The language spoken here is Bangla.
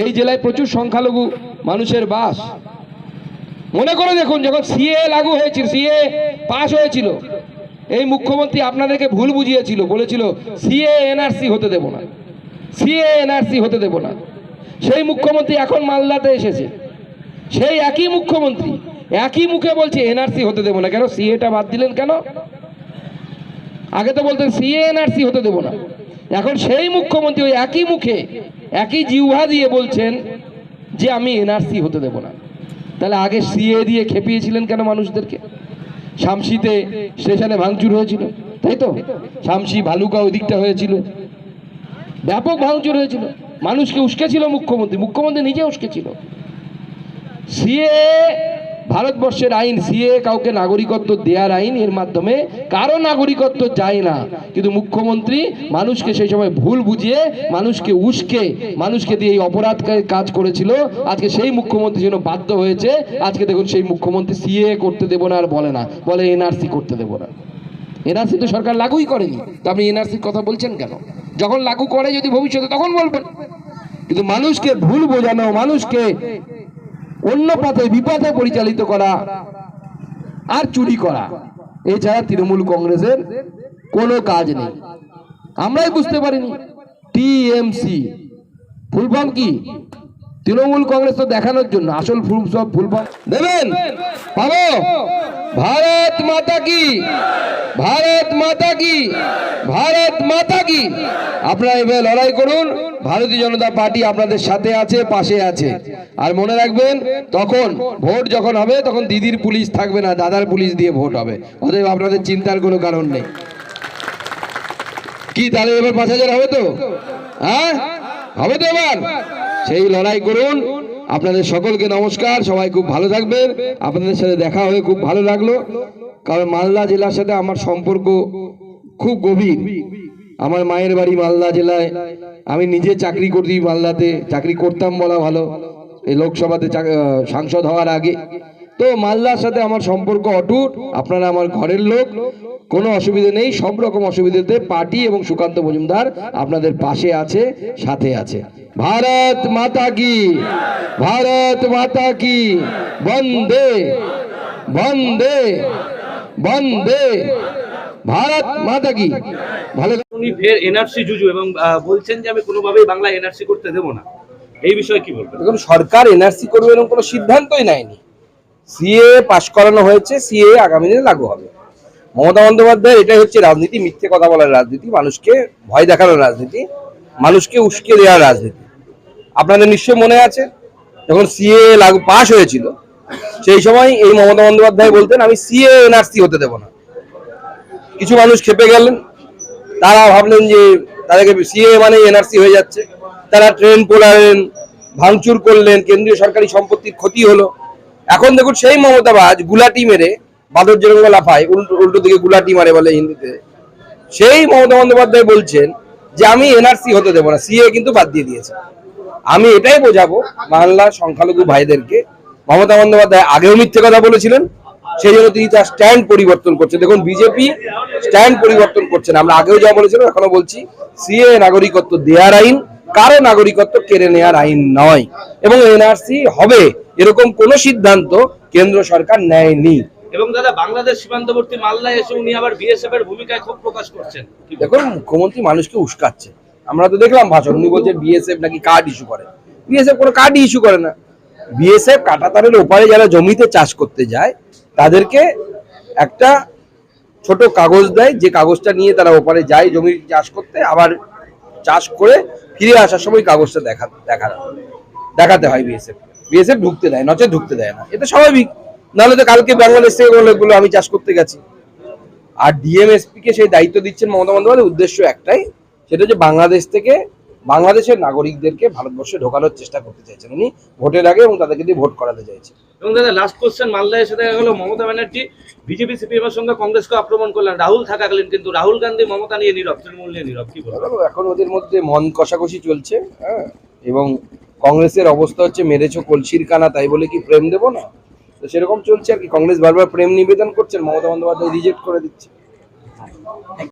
এই জেলায় প্রচুর সংখ্যালঘু মানুষের বাস। মনে করে দেখুন, যখন সিএ লাগু হয়েছিল, সিএ পাস হয়েছিল, এই মুখ্যমন্ত্রী আপনাদেরকে ভুল বুঝিয়েছিল, বলেছিল সিএ এনআরসি হতে দেব না, সিএ এনআরসি হতে দেব না। সেই মুখ্যমন্ত্রী এখন মালদাতে এসেছে, সেই একই মুখ্যমন্ত্রী একই মুখে বলছে এনআরসি হতে দেব না। কেন সিএটা বাদ দিলেন কেন? আগে তো বলতেন সিএ এনআরসি হতে দেব না। এখন সেই মুখ্যমন্ত্রী ওই একই মুখে একই জিহ্বা দিয়ে বলছেন যে আমি এনআরসি হতে দেব না। তাহলে আগে সিএ দিয়ে খেপিয়েছিলেন কেন মানুষদেরকে? শামসিতে স্টেশনে ভাঙচুর হয়েছিল, তাই তো? শামসি ভালুকা ওই দিকটা হয়েছিল, ব্যাপক ভাঙচুর হয়েছিল, মানুষকে উস্কেছিল মুখ্যমন্ত্রী, মুখ্যমন্ত্রী নিজে উস্কেছিল। সিএ ভারতবর্ষের আইন, সিএ কাউকে নাগরিকত্ব দেওয়ার আইন, এর মাধ্যমে কারো নাগরিকত্ব যায় না। কিন্তু মুখ্যমন্ত্রী মানুষকে সেই সময় ভুল বুঝিয়ে, মানুষকে উস্কে, মানুষকে দিয়ে এই অপরাধ কাজ করেছিল। আজকে সেই মুখ্যমন্ত্রী যেন বাধ্য হয়েছে, আজকে দেখুন সেই মুখ্যমন্ত্রী সিএ করতে দেব না আর বলে না, বলে এনআরসি করতে দেব না। এনআরসি তো সরকার লাগুই করেনি, তো আপনি এনআরসির কথা বলছেন কেন? যখন লাগু করে যদি ভবিষ্যতে, তখন বলবেন। কিন্তু মানুষকে ভুল বোঝানো, মানুষকে অন্য পথে বিপথে পরিচালিত করা আর চুরি করা, এছাড়া তৃণমূল কংগ্রেসের কোনো কাজ নেই। আমরাই বুঝতে পারিনি টিএমসি ফুল ফর্ম কি। তৃণমূল কংগ্রেস তো দেখানোর জন্য, আসল সব ফুল ফর্ম দেবেন। পাবো? ভারত মাতা কি, ভারত মাতা কি, ভারত মাতা কি। আপনারা এভাবে লড়াই করুন, ভারতীয় জনতা পার্টি আপনাদের সাথে আছে, পাশে আছে। আর মনে রাখবেন, তখন ভোট যখন হবে, তখন দিদির পুলিশ থাকবে না, দাদার পুলিশ দিয়ে ভোট হবে। অতএব আপনাদের চিন্তার কোনো কারণ নেই। কি তাহলে এবার 5,000 হবে তো? হ্যাঁ, হবে তো এবার? সেই লড়াই করুন। আপনাদের সকলকে নমস্কার, সবাই খুব ভালো থাকবেন। আপনাদের সাথে দেখা হয়ে খুব ভালো লাগলো, কারণ মালদা জেলার সাথে আমার সম্পর্ক খুব গভীর। আমার মায়ের বাড়ি মালদা জেলায়, আমি নিজে চাকরি করছি মালদাতে, চাকরি করতাম বলা ভালো, এই লোকসভাতে সাংসদ হওয়ার আগে। তো মালদার সাথে আমার সম্পর্ক অটুট। আপনারা আমার ঘরের লোক, কোনো অসুবিধা নেই। সব রকম অসুবিধাতে পার্টি এবং সুকান্ত মজুমদার আপনাদের পাশে আছে, সাথে আছে। ভারত মাতা কি, ভারত মাতা কি, বন্দে বন্দে বন্দে ভারত মাতা কি। ভালো। উনি ফের এনআরসি জুজু এবং বলছেন যে আমি কোনোভাবেই বাংলা এনআরসি করতে দেব না, এই বিষয়ে কি বলবেন? দেখুন, সরকার এনআরসি করবে এরকম কোনো সিদ্ধান্তই নেয়নি। সিএ পাশ করানো হয়েছে, সিএ আগামী দিনে লাগু হবে। মমতা বন্দ্যোপাধ্যায় এটাই হচ্ছে রাজনীতি, মিথ্যে কথা বলার রাজনীতি, মানুষকে ভয় দেখানোর রাজনীতি, মানুষকে উস্কে দেওয়ার রাজনীতি। আপনাদের নিশ্চয় মনে আছে, যখন সিএ লাগু পাশ হয়েছিল, সেই সময় এই মমতা বন্দ্যোপাধ্যায় বলতেন আমি সিএ এনআরসি হতে দেব না। কিছু মানুষ খেপে গেলেন, তারা ভাবলেন যে তাদেরকে সিএ মানে এনআরসি হয়ে যাচ্ছে। তারা ট্রেন পোড়ালেন, ভাঙচুর করলেন, কেন্দ্রীয় সরকারি সম্পত্তির ক্ষতি হলো। এখন দেখুন, সেই মমতাবাজ গুলাটি মেরে, বাদর যেরকম লাফায় উল্টো দিকে গুলাটি মারে বলে হিন্দিতে, সেই মমতা বন্দ্যোপাধ্যায় বলছেন যে আমি এনআরসি হতে দেবো না, সিএ কিন্তু বাদ দিয়ে দিয়েছে। আমি এটাই বোঝাবো বাংলার সংখ্যালঘু ভাইদেরকে, মমতা বন্দ্যোপাধ্যায় আগেও মিথ্যে কথা বলেছিলেন, সেই জন্য তিনি তার স্ট্যান্ড পরিবর্তন করছেন। দেখুন, বিজেপি স্ট্যান্ড পরিবর্তন করছেন। আমরা আগেও যা বলেছিলাম এখনো বলছি, সিএ নাগরিকত্ব দেওয়ার আইন, কারো নাগরিকত্ব কেড়ে নেওয়ার আইন নয়। এবং এনআরসি হবে এরকম কোন সিদ্ধান্ত কেন্দ্র সরকার নেয়নি। এবং দাদা, বাংলাদেশ সীমান্তবর্তী মালদায় এসে উনি আবার বিএসএফ এর ভূমিকায় ক্ষোভ প্রকাশ করছেন। দেখুন, মুখ্যমন্ত্রী মানুষকে উস্কাচ্ছে। আমরা তো দেখলাম ভাষণ, উনি বলছেন বিএসএফ নাকি কার্ড ইস্যু করে। বিএসএফ কোনো কার্ডই ইস্যু করে না। বিএসএফ কাঁটাতারের ওপারে যারা জমিতে চাষ করতে যায়, তাদেরকে একটা ছোট কাগজ দেয়, যে কাগজটা নিয়ে তারা ওপারে যায় জমি চাষ করতে, আবার চাষ করে ফিরে আসার সময় কাগজটা দেখাতে হয় বিএসএফ। বিএসএফ ঢুকতে দেয়, নচেত ঢুকতে দেয় না। এটা স্বাভাবিক, নাহলে তো কালকে বাংলাদেশ থেকে বলে আমি চাষ করতে গেছি। আর ডিএমএসপি কে সেই দায়িত্ব দিচ্ছেন মমতা বন্দ্যোপাধ্যায়, উদ্দেশ্য একটাই, সেটা হচ্ছে বাংলাদেশ থেকে বাংলাদেশের নাগরিকদেরকে ভারতবর্ষে ঢোকানোর চেষ্টা করতে চাইছেন উনি ভোটের আগে, এবং তাদেরকে দিয়ে ভোট করাতে চাইছেন। এবং দাদা, লাস্ট কোশ্চেন, মালদায় এসে দেখা গেল মমতা ব্যানার্জি বিজেপি সিপিএম এর সঙ্গে কংগ্রেসকে আক্রমণ করলেন রাহুল থাকাকালীন, কিন্তু রাহুল গান্ধী মমতা নিয়ে নীরব, তৃণমূল নিয়ে নীরব, কি বলবো? এখন ওদের মধ্যে মন কষাকষি চলছে, হ্যাঁ। এবং কংগ্রেসের অবস্থা হচ্ছে মেরেছো কলসির কানা, তাই বলে কি প্রেম দেবো না, তো সেরকম চলছে আর কি। কংগ্রেস বারবার প্রেম নিবেদন করছেন, মমতা বন্দ্যোপাধ্যায় রিজেক্ট করে দিচ্ছে।